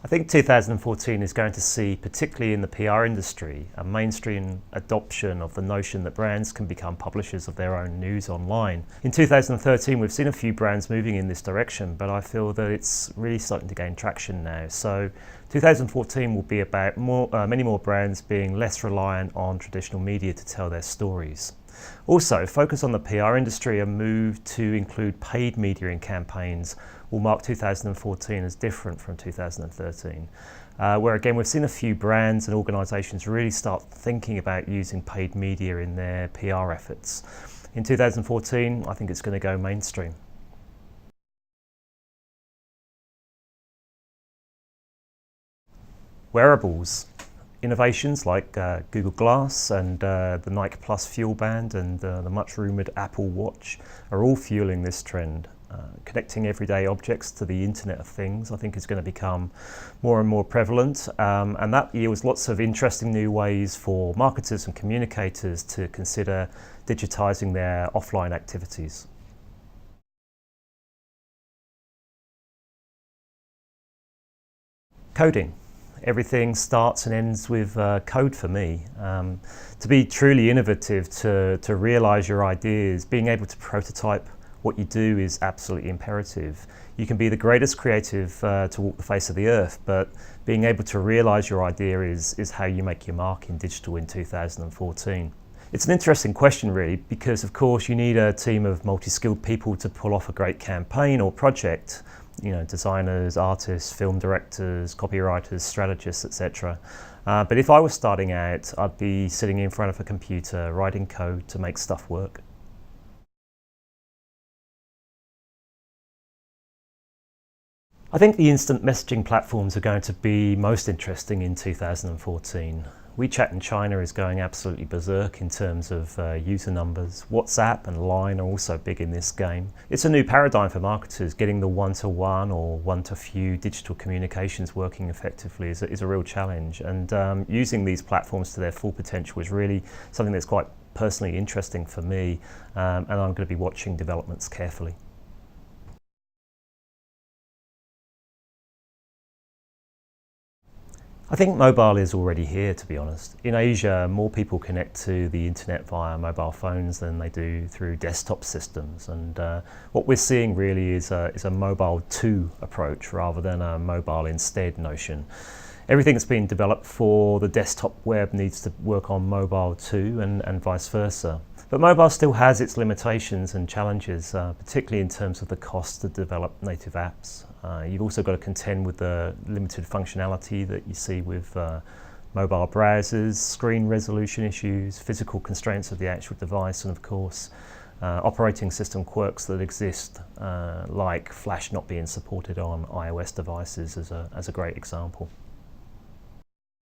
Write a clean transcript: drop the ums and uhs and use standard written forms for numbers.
I think 2014 is going to see, particularly in the PR industry, a mainstream adoption of the notion that brands can become publishers of their own news online. In 2013, we've seen a few brands moving in this direction, but I feel that it's really starting to gain traction now. So 2014 will be about many more brands being less reliant on traditional media to tell their stories. Also, focus on the PR industry and move to include paid media in campaigns will mark 2014 as different from 2013, where again we've seen a few brands and organisations really start thinking about using paid media in their PR efforts. In 2014, I think it's going to go mainstream. Wearables. Innovations like Google Glass and the Nike Plus Fuel Band and the much rumoured Apple Watch are all fueling this trend. Connecting everyday objects to the Internet of Things, I think, is going to become more and more prevalent, and that yields lots of interesting new ways for marketers and communicators to consider digitising their offline activities. Coding. Everything starts and ends with code for me. To be truly innovative, to realise your ideas, being able to prototype what you do is absolutely imperative. You can be the greatest creative to walk the face of the earth, but being able to realise your idea is how you make your mark in digital in 2014. It's an interesting question really, because of course you need a team of multi-skilled people to pull off a great campaign or project. You know, designers, artists, film directors, copywriters, strategists, etc. But if I was starting out, I'd be sitting in front of a computer, writing code to make stuff work. I think the instant messaging platforms are going to be most interesting in 2014. WeChat in China is going absolutely berserk in terms of user numbers. WhatsApp and Line are also big in this game. It's a new paradigm for marketers. Getting the one-to-one or one-to-few digital communications working effectively is a real challenge. And using these platforms to their full potential is really something that's quite personally interesting for me, and I'm going to be watching developments carefully. I think mobile is already here, to be honest. In Asia, more people connect to the internet via mobile phones than they do through desktop systems. And what we're seeing really is a mobile to approach rather than a mobile instead notion. Everything that's been developed for the desktop web needs to work on mobile too, and vice versa. But mobile still has its limitations and challenges, particularly in terms of the cost to develop native apps. You've also got to contend with the limited functionality that you see with mobile browsers, screen resolution issues, physical constraints of the actual device, and of course operating system quirks that exist, like Flash not being supported on iOS devices as a great example.